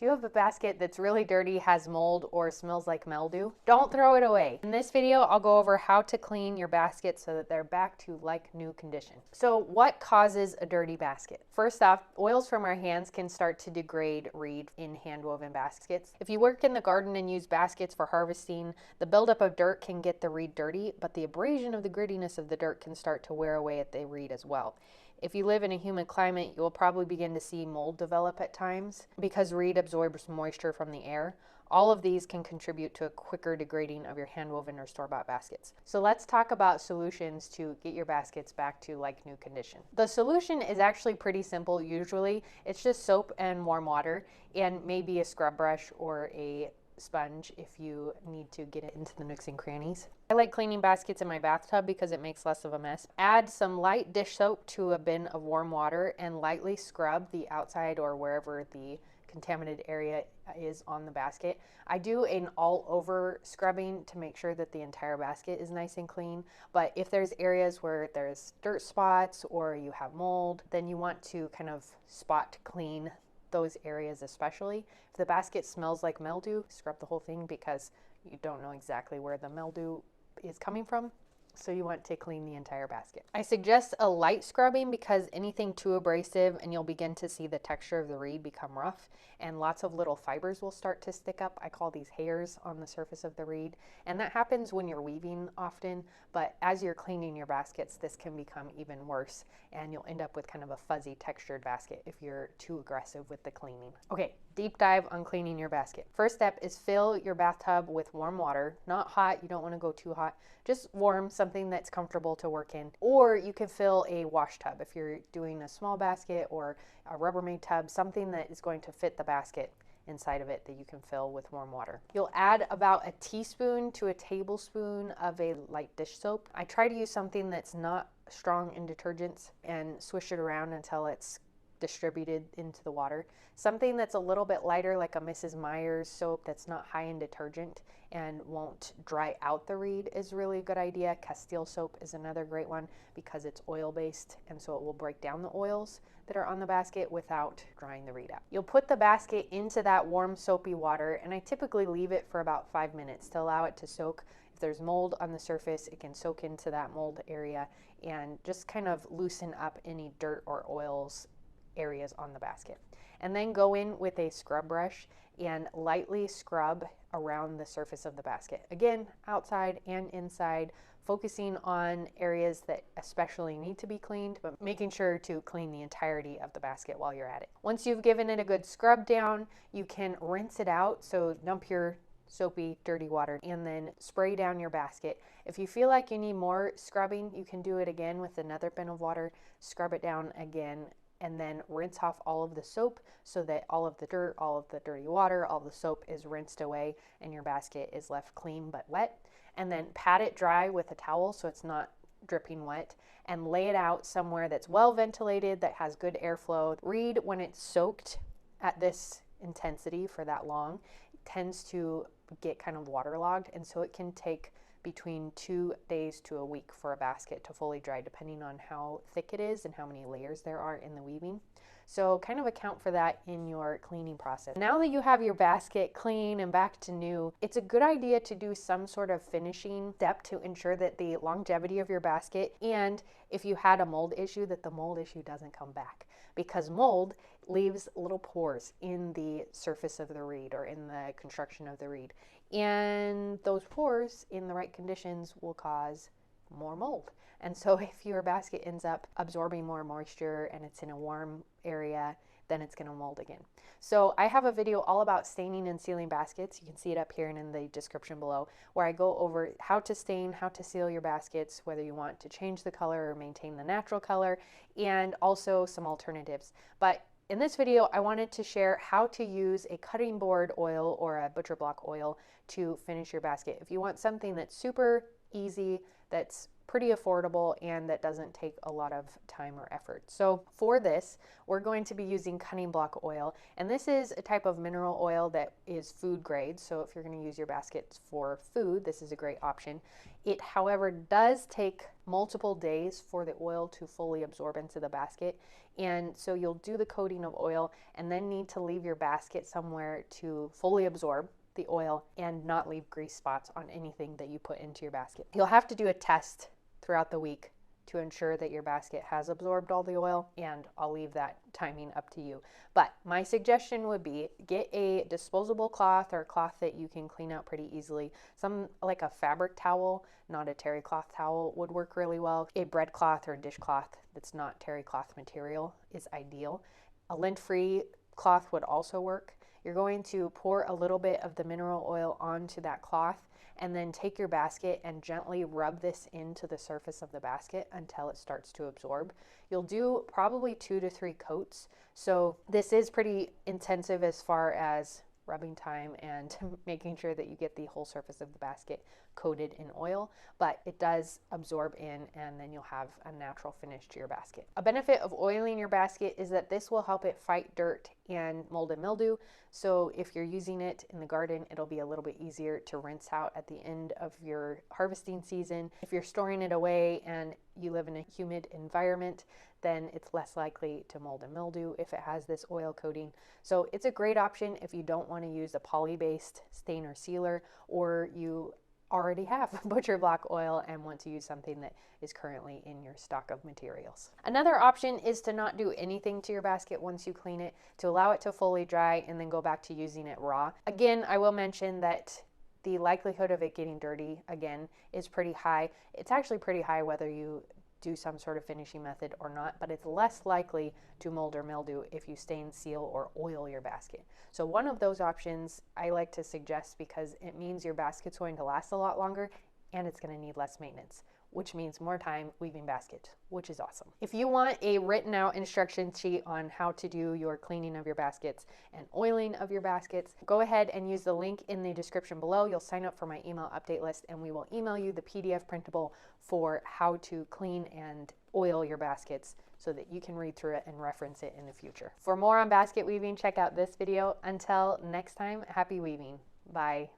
Do you have a basket that's really dirty, has mold, or smells like mildew? Don't throw it away. In this video, I'll go over how to clean your basket so that they're back to like new condition. So what causes a dirty basket? First off, oils from our hands can start to degrade reed in hand-woven baskets. If you work in the garden and use baskets for harvesting, the buildup of dirt can get the reed dirty, but the abrasion of the grittiness of the dirt can start to wear away at the reed as well. If you live in a humid climate, you will probably begin to see mold develop at times because reed absorbs moisture from the air. All of these can contribute to a quicker degrading of your hand-woven or store-bought baskets. So let's talk about solutions to get your baskets back to like new condition. The solution is actually pretty simple usually. It's just soap and warm water and maybe a scrub brush or a sponge if you need to get it into the nooks and crannies. I like cleaning baskets in my bathtub because it makes less of a mess. Add some light dish soap to a bin of warm water and lightly scrub the outside or wherever the contaminated area is on the basket. I do an all over scrubbing to make sure that the entire basket is nice and clean, but if there's areas where there's dirt spots or you have mold, then you want to kind of spot clean those areas especially. If the basket smells like mildew, scrub the whole thing because you don't know exactly where the mildew is coming from. So you want to clean the entire basket. I suggest a light scrubbing because anything too abrasive and you'll begin to see the texture of the reed become rough and lots of little fibers will start to stick up. I call these hairs on the surface of the reed. And that happens when you're weaving often, but as you're cleaning your baskets, this can become even worse and you'll end up with kind of a fuzzy textured basket if you're too aggressive with the cleaning. Okay, deep dive on cleaning your basket. First step is fill your bathtub with warm water, not hot. You don't want to go too hot, just warm, something that's comfortable to work in. Or you can fill a wash tub if you're doing a small basket or a Rubbermaid tub, something that is going to fit the basket inside of it that you can fill with warm water. You'll add about a teaspoon to a tablespoon of a light dish soap. I try to use something that's not strong in detergents and swish it around until it's distributed into the water. Something that's a little bit lighter, like a Mrs. Meyer's soap that's not high in detergent and won't dry out the reed, is really a good idea. Castile soap is another great one because it's oil based and so it will break down the oils that are on the basket without drying the reed out. You'll put the basket into that warm soapy water and I typically leave it for about 5 minutes to allow it to soak. If there's mold on the surface, it can soak into that mold area and just kind of loosen up any dirt or oils areas on the basket. And then go in with a scrub brush and lightly scrub around the surface of the basket. Again, outside and inside, focusing on areas that especially need to be cleaned, but making sure to clean the entirety of the basket while you're at it. Once you've given it a good scrub down, you can rinse it out. So dump your soapy, dirty water and then spray down your basket. If you feel like you need more scrubbing, you can do it again with another bin of water, scrub it down again, and then rinse off all of the soap so that all of the dirt, all of the dirty water, all the soap is rinsed away and your basket is left clean but wet. And then pat it dry with a towel so it's not dripping wet and lay it out somewhere that's well ventilated, that has good airflow. Reed, when it's soaked at this intensity for that long, tends to get kind of waterlogged, and so it can take between 2 days to a week for a basket to fully dry, depending on how thick it is and how many layers there are in the weaving. So kind of account for that in your cleaning process. Now that you have your basket clean and back to new, it's a good idea to do some sort of finishing step to ensure that the longevity of your basket, and if you had a mold issue, that the mold issue doesn't come back, because mold leaves little pores in the surface of the reed or in the construction of the reed. And those pores in the right conditions will cause more mold. And so if your basket ends up absorbing more moisture and it's in a warm area, then it's going to mold again. So I have a video all about staining and sealing baskets. You can see it up here and in the description below, where I go over how to stain, how to seal your baskets, whether you want to change the color or maintain the natural color, and also some alternatives. But in this video, I wanted to share how to use a cutting board oil or a butcher block oil to finish your basket. If you want something that's super easy, that's pretty affordable, and that doesn't take a lot of time or effort. So for this, we're going to be using cutting block oil, and this is a type of mineral oil that is food grade. So if you're going to use your baskets for food, this is a great option. It, however, does take multiple days for the oil to fully absorb into the basket. And so you'll do the coating of oil and then need to leave your basket somewhere to fully absorb the oil and not leave grease spots on anything that you put into your basket. You'll have to do a test throughout the week to ensure that your basket has absorbed all the oil, and I'll leave that timing up to you. But my suggestion would be get a disposable cloth or a cloth that you can clean out pretty easily. Some like a fabric towel, not a terry cloth towel, would work really well. A bread cloth or a dishcloth that's not terry cloth material is ideal. A lint-free cloth would also work. You're going to pour a little bit of the mineral oil onto that cloth and then take your basket and gently rub this into the surface of the basket until it starts to absorb. You'll do probably 2 to 3 coats. So this is pretty intensive as far as rubbing time and making sure that you get the whole surface of the basket coated in oil, but it does absorb in and then you'll have a natural finish to your basket. A benefit of oiling your basket is that this will help it fight dirt and mold and mildew. So if you're using it in the garden, it'll be a little bit easier to rinse out at the end of your harvesting season. If you're storing it away and you live in a humid environment, then it's less likely to mold and mildew if it has this oil coating. So it's a great option if you don't want to use a poly-based stain or sealer, or you already have butcher block oil and want to use something that is currently in your stock of materials. Another option is to not do anything to your basket once you clean it, to allow it to fully dry and then go back to using it raw. Again, I will mention that the likelihood of it getting dirty, again, is pretty high. It's actually pretty high whether you do some sort of finishing method or not, but it's less likely to mold or mildew if you stain, seal, or oil your basket. So one of those options I like to suggest because it means your basket's going to last a lot longer and it's going to need less maintenance, which means more time weaving baskets, which is awesome. If you want a written out instruction sheet on how to do your cleaning of your baskets and oiling of your baskets, go ahead and use the link in the description below. You'll sign up for my email update list and we will email you the PDF printable for how to clean and oil your baskets so that you can read through it and reference it in the future. For more on basket weaving, check out this video. Until next time, happy weaving. Bye.